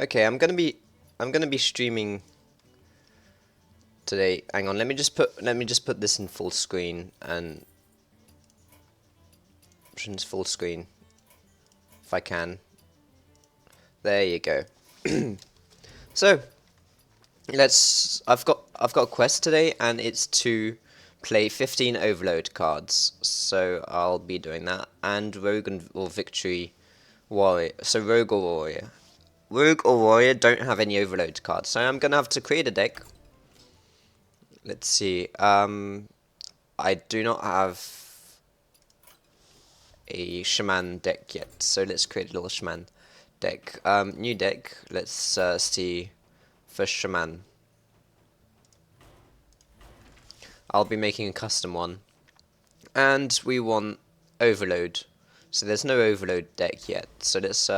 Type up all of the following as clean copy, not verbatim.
Okay, I'm gonna be streaming today. Hang on, let me just put this in full screen and options full screen if I can. There you go. So I've got a quest today, and it's to play 15 overload cards. So I'll be doing that, and or Victory Warrior. So Rogue or Warrior. Rogue or Warrior don't have any overload cards, so I'm gonna have to create a deck. Let's see. I do not have a shaman deck yet, so let's create a little shaman deck. New deck. Let's see for shaman. I'll be making a custom one, and we want overload. So there's no overload deck yet. So let's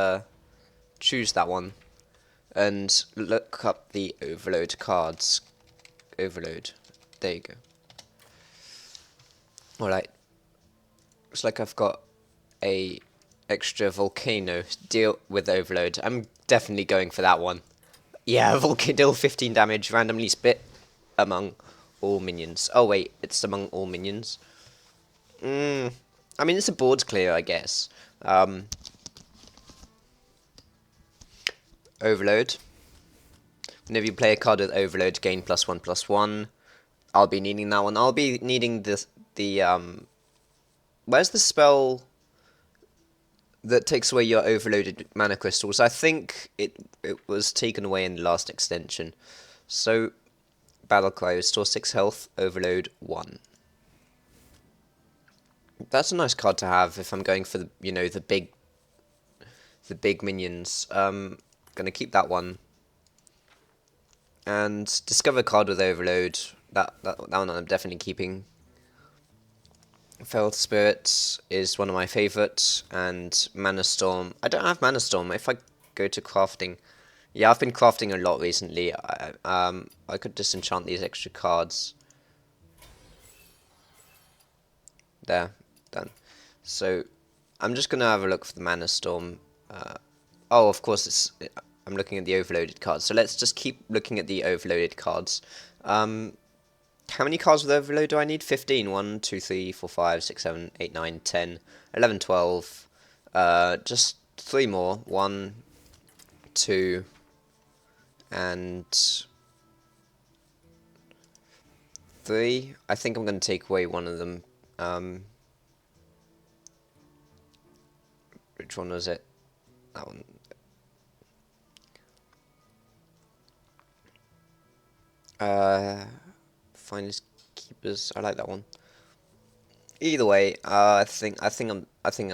choose that one and look up the overload cards. Overload. There you go. Alright. Looks like I've got a extra volcano deal with overload. I'm definitely going for that one. Yeah, volcano deal 15 damage, randomly split among all minions. Oh wait, it's among all minions. I mean, it's a board clear, I guess. Overload. Whenever you play a card with overload, gain +1/+1. I'll be needing that one. I'll be needing the where's the spell that takes away your overloaded mana crystals? I think it was taken away in the last extension. So, Battle Cry, restore 6 health, overload 1. That's a nice card to have if I'm going for the big minions. Gonna keep that one. And discover card with overload. That one I'm definitely keeping. Feral Spirit is one of my favourites, and Mana Storm. I don't have Mana Storm. If I go to crafting, yeah, I've been crafting a lot recently. I could disenchant these extra cards. There, done. So, I'm just gonna have a look for the Mana Storm. Oh, of course, I'm looking at the overloaded cards. So let's just keep looking at the overloaded cards. How many cards with overload do I need? 15. 1, 2, 3, 4, 5, 6, 7, 8, 9, 10, 11, 12. Just 3 more. 1, 2, and 3. I think I'm going to take away one of them. Which one was it? That one. Finest Keepers. I like that one. Either way, I think I'm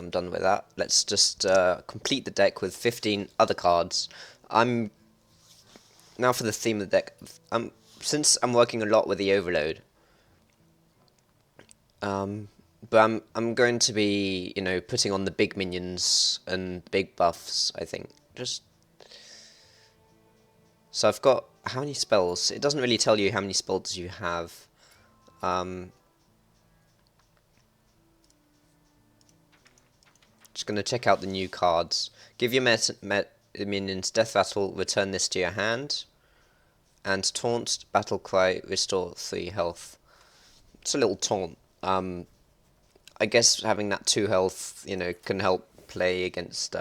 done with that. Let's just complete the deck with 15 other cards. I'm now for the theme of the deck. Since I'm working a lot with the overload, but I'm going to be putting on the big minions and big buffs. I think so. I've got how many spells? It doesn't really tell you how many spells you have. Just going to check out the new cards. Give your minions Death Rattle, return this to your hand. And Taunt, Battle Cry, restore 3 health. It's a little taunt. I guess having that 2 health, can help play against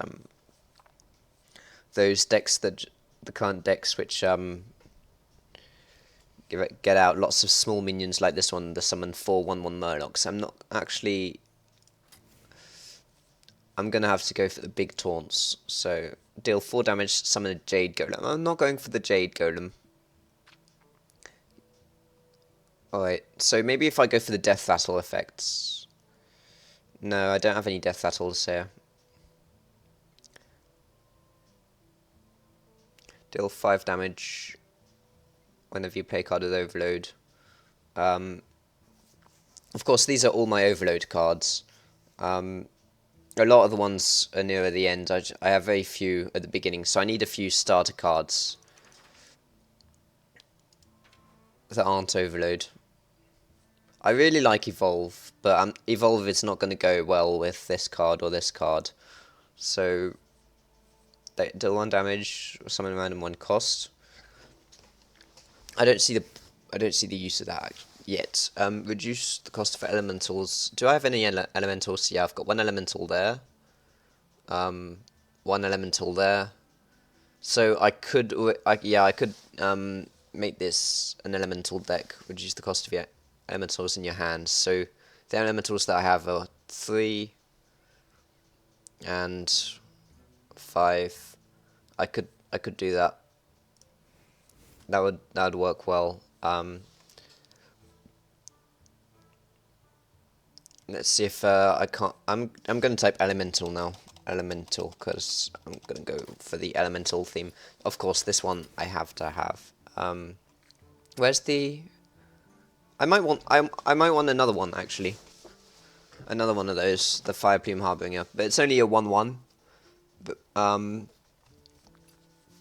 those decks the current decks which get out lots of small minions like this one, the summon 4/1/1 Murlocs. I'm gonna have to go for the big taunts. So deal 4 damage, summon a Jade Golem. I'm not going for the Jade Golem. Alright, so maybe if I go for the Death Rattle effects. No, I don't have any Death Rattles here. Deal 5 damage whenever you play a card with overload. Of course, these are all my overload cards. A lot of the ones are nearer the end. I have very few at the beginning, so I need a few starter cards that aren't overload. I really like Evolve, but Evolve is not going to go well with this card or this card. So They deal 1 damage, summon random 1 cost. I don't see the use of that yet. Reduce the cost of elementals. Do I have any elementals? Yeah, I've got 1 elemental there. 1 elemental there. So I could, I could make this an elemental deck. Reduce the cost of your elementals in your hand. So the elementals that I have are 3 and 5. I could do that. That would work well. Let's see if I can't. I'm gonna type elemental now. Elemental, because I'm gonna go for the elemental theme. Of course, this one I have to have. Where's the? I might want another one actually. Another one of those, the Fire Plume Harbinger, but it's only a 1/1. But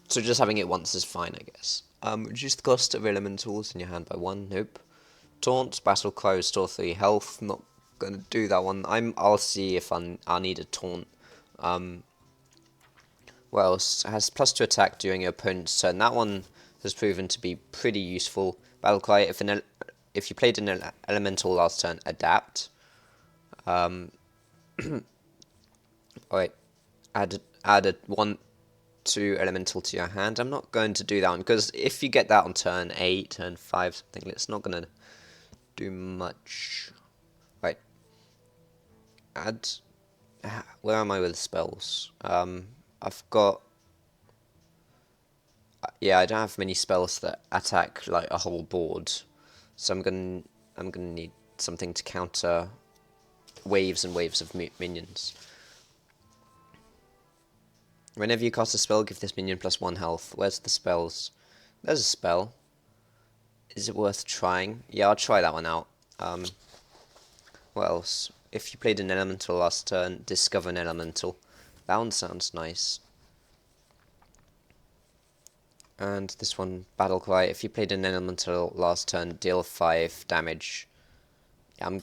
so just having it once is fine, I guess. Reduce the cost of elementals in your hand by 1. Nope. Taunt, Battle Cry, restore 3 health. Not gonna do that one. I'll see if I need a taunt. What else? It has +2 attack during your opponent's turn. That one has proven to be pretty useful. Battle Cry, if you played an elemental last turn, adapt. Alright, add a 1/2 elemental to your hand. I'm not going to do that one, because if you get that on turn 8, turn 5, something, it's not going to do much. Right. Add... Where am I with spells? I've got... Yeah, I don't have many spells that attack, like, a whole board. So I'm gonna need something to counter waves and waves of minions. Whenever you cast a spell, give this minion +1 health. Where's the spells? There's a spell. Is it worth trying? Yeah, I'll try that one out. What else? If you played an elemental last turn, discover an elemental. That one sounds nice. And this one, Battle Cry. If you played an elemental last turn, deal 5 damage. Yeah,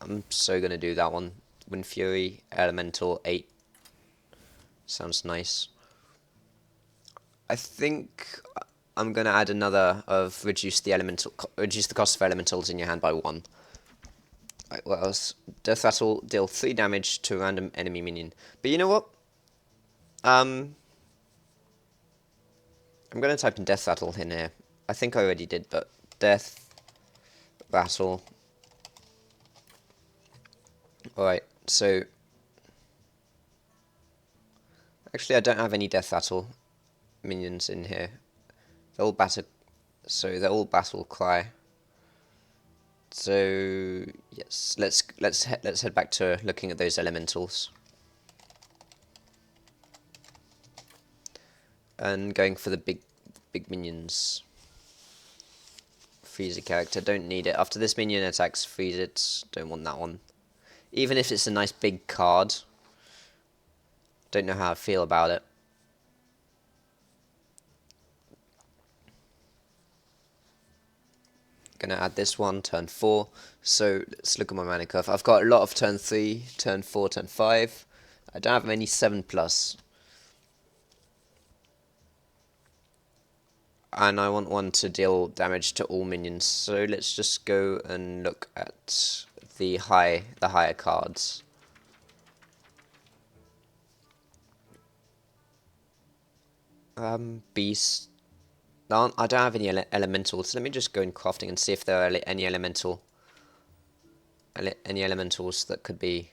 I'm so gonna do that one. Wind Fury, Elemental, 8. Sounds nice. I think I'm gonna add another of reduce the cost of elementals in your hand by 1. Right, what else? Death Rattle, deal 3 damage to a random enemy minion. But you know what? I'm gonna type in Death Rattle in here. I think I already did, but Death Rattle. Alright, so actually I don't have any Death Rattle minions in here. They're all Battle Cry. So yes, let's head back to looking at those elementals. And going for the big minions. Freeze a character, don't need it. After this minion attacks, freeze it. Don't want that one. Even if it's a nice big card. Don't know how I feel about it. Gonna add this one, turn 4. So let's look at my mana curve. I've got a lot of turn 3, turn 4, turn 5. I don't have many 7+. And I want one to deal damage to all minions. So let's just go and look at the higher cards. Beast. No, I don't have any elementals. Let me just go in crafting and see if there are any elementals that could be.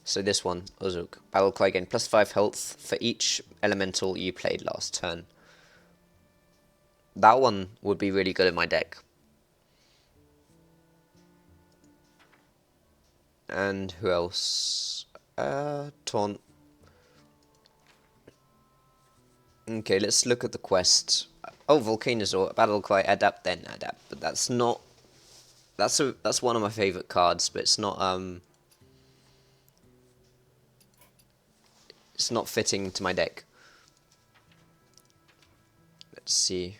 So this one, Uzuk. Battle Cry, again, +5 health for each elemental you played last turn. That one would be really good in my deck. And who else? Taunt. Okay, let's look at the quest. Oh, Volcanosaur, Battle Cry, adapt, then adapt. But that's not... That's one of my favourite cards, but it's not fitting to my deck. Let's see.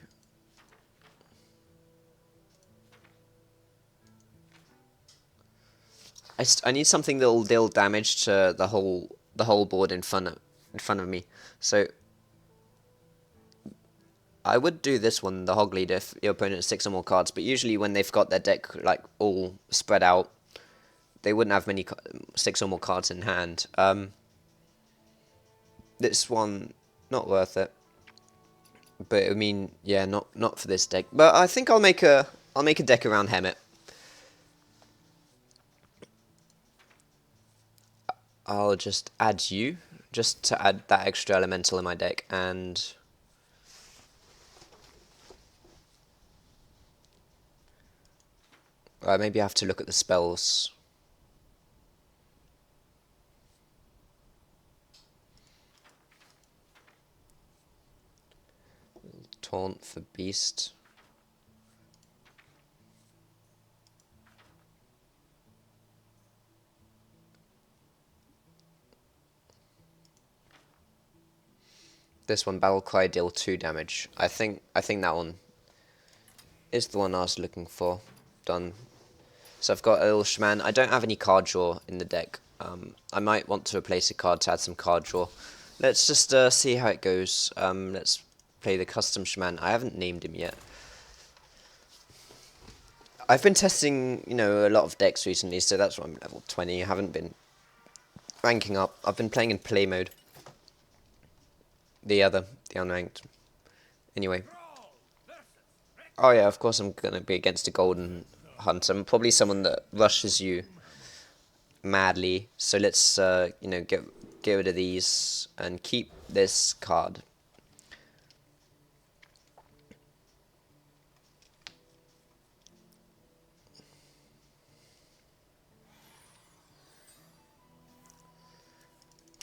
I need something that will deal damage to the whole board in front of me. So I would do this one, the Hog Leader, if your opponent has 6 or more cards, but usually when they've got their deck like all spread out, they wouldn't have 6 or more cards in hand. This one, not worth it. But I mean, yeah, not for this deck. But I think I'll make a deck around Hemet. I'll just add you, just to add that extra elemental in my deck, and maybe I have to look at the spells. Taunt for Beast. This one, Battle Cry, deal 2 damage. I think that one is the one I was looking for. Done. So I've got a little shaman. I don't have any card draw in the deck. I might want to replace a card to add some card draw. Let's just see how it goes. Let's play the custom shaman. I haven't named him yet. I've been testing, a lot of decks recently, so that's why I'm level 20. I haven't been ranking up. I've been playing in play mode. The unranked. Anyway. Oh yeah, of course I'm going to be against a golden hunter. I'm probably someone that rushes you madly. So let's, get rid of these and keep this card.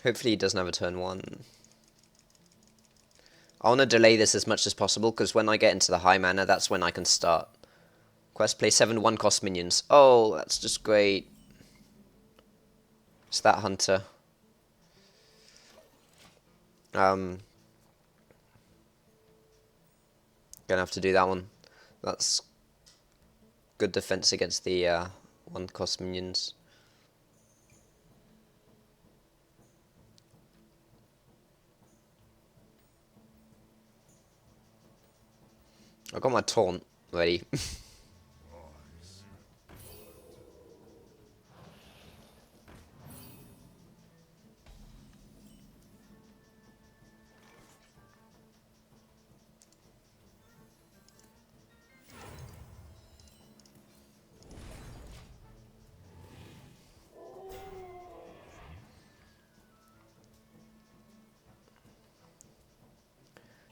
Hopefully he doesn't have a turn 1. I want to delay this as much as possible, because when I get into the high mana, that's when I can start. Quest, play 7 1-cost minions. Oh, that's just great. It's that hunter. Gonna have to do that one. That's good defense against the 1-cost minions. I got my taunt ready.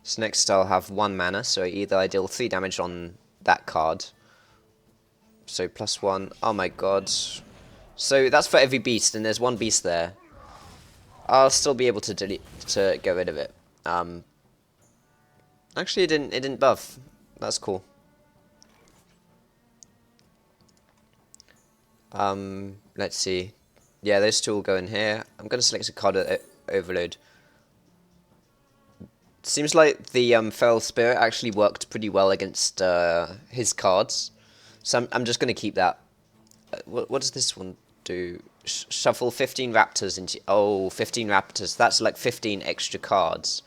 So next I'll have 1 mana, so either I deal 3 damage on that card. So +1. Oh my god. So that's for every beast, and there's 1 beast there. I'll still be able to get rid of it. Actually it didn't buff. That's cool. Let's see. Yeah, those 2 will go in here. I'm gonna select a card at Overload. Seems like the Feral Spirit actually worked pretty well against his cards. So I'm just going to keep that. What does this one do? Shuffle 15 Raptors into... Oh, 15 Raptors. That's like 15 extra cards.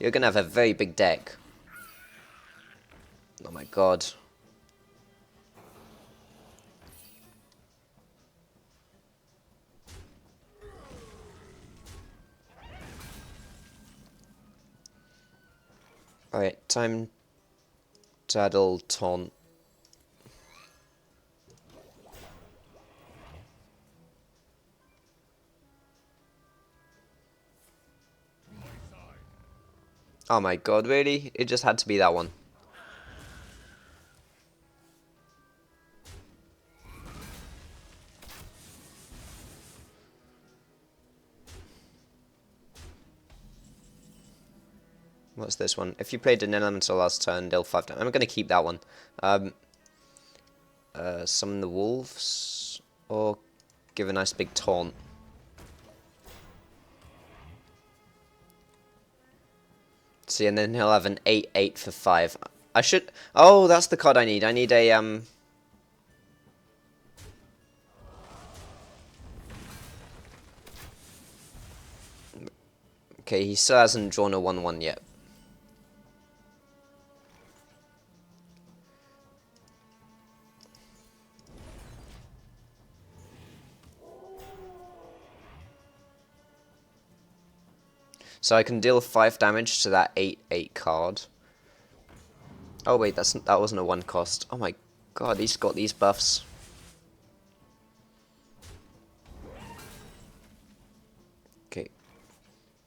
You're going to have a very big deck. Oh my god. Alright, time to addle taunt. Oh my god, really? It just had to be that one. What's this one? If you played an elemental last turn, deal 5 damage. I'm going to keep that one. Summon the wolves, or give a nice big taunt. See, and then he'll have an 8/8 for 5. I should... Oh, that's the card I need. I need a, Okay, he still hasn't drawn a 1/1 yet. So I can deal 5 damage to that 8/8 card. Oh wait, that wasn't a 1 cost. Oh my god, he's got these buffs. Okay.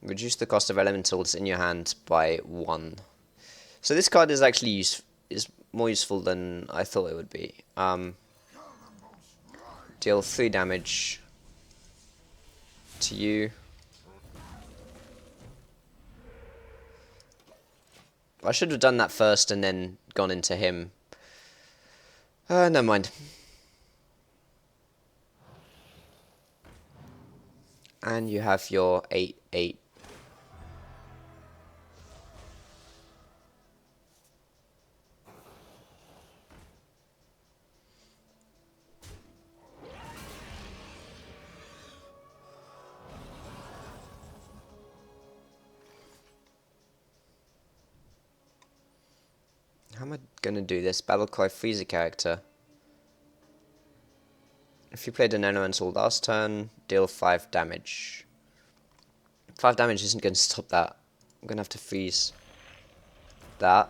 Reduce the cost of elementals in your hand by 1. So this card is actually is more useful than I thought it would be. Deal 3 damage to you. I should have done that first and then gone into him. Never mind. And you have your 8/8. How am I gonna do this? Battlecry freeze a character. If you played an elemental last turn, deal 5 damage. 5 damage isn't going to stop that. I'm going to have to freeze that.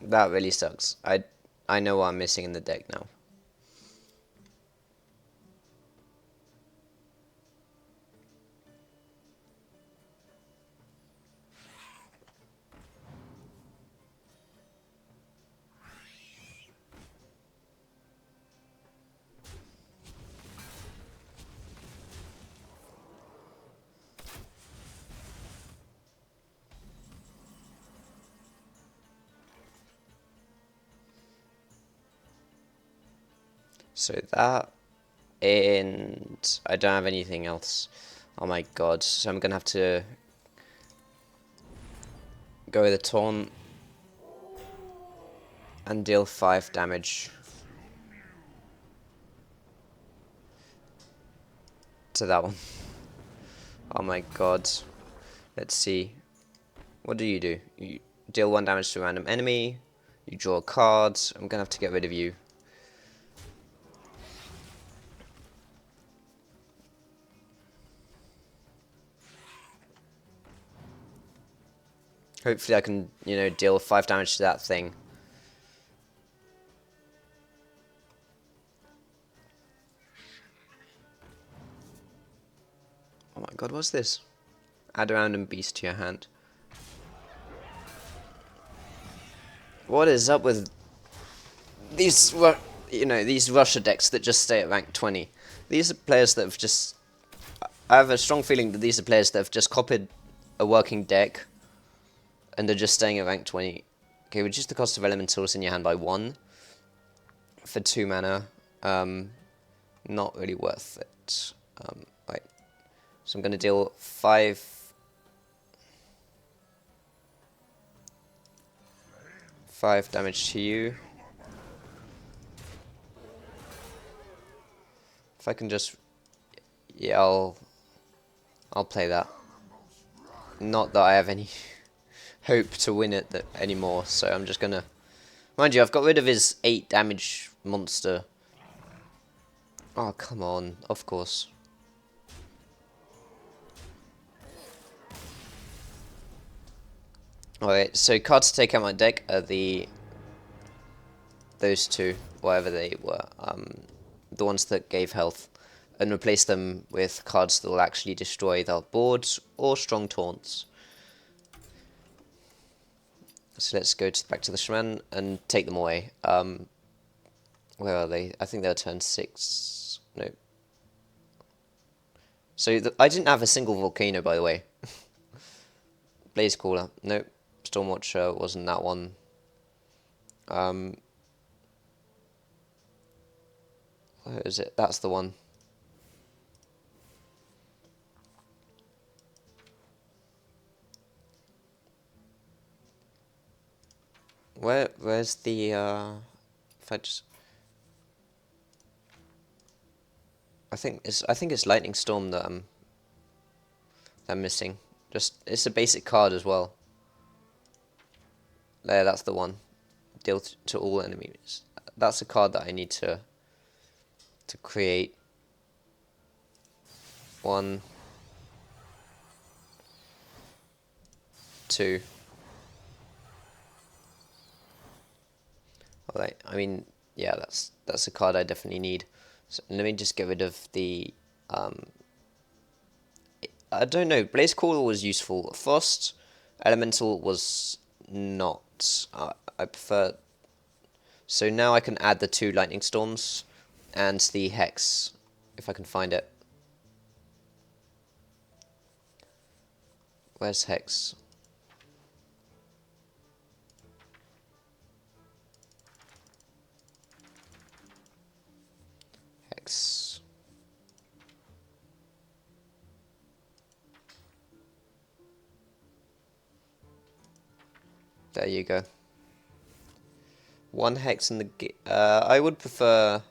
That really sucks. I know what I'm missing in the deck now. So that, and I don't have anything else. Oh my god, so I'm going to have to go with a taunt and deal 5 damage to that one. Oh my god. Let's see. What do? You deal 1 damage to a random enemy, you draw a card. I'm going to have to get rid of you. Hopefully I can, deal 5 damage to that thing. Oh my god, what's this? Add a random beast to your hand. What is up with these, these Russia decks that just stay at rank 20? These are players that have just... I have a strong feeling that these are players that have just copied a working deck and they're just staying at rank 20. Okay, reduce the cost of elementals in your hand by 1 for 2 mana. Not really worth it. Right. So I'm going to deal 5 damage to you. If I can just... Yeah, I'll play that. Not that I have any hope to win it anymore, so I'm just gonna... Mind you, I've got rid of his 8 damage monster. Oh, come on. Of course. Alright, so cards to take out my deck are those two, whatever they were. The ones that gave health. And replace them with cards that will actually destroy their boards or strong taunts. So let's go back to the shaman and take them away. Where are they? I think they're turn 6. No. So I didn't have a single volcano, by the way. Blaze Caller. Nope. Stormwatcher wasn't that one. Where is it? That's the one. Where's the if I just... I think it's Lightning Storm that I'm missing. Just it's a basic card as well. There, that's the one. Deal to all enemies that's a card that I need to create. 1, 2. Alright, I mean, yeah, that's a card I definitely need. So let me just get rid of the I don't know. Blaze Caller was useful. Frost Elemental was not. I prefer. So now I can add the 2 Lightning Storms and the Hex, if I can find it. Where's Hex? Hex. There you go. 1 Hex in the... I would prefer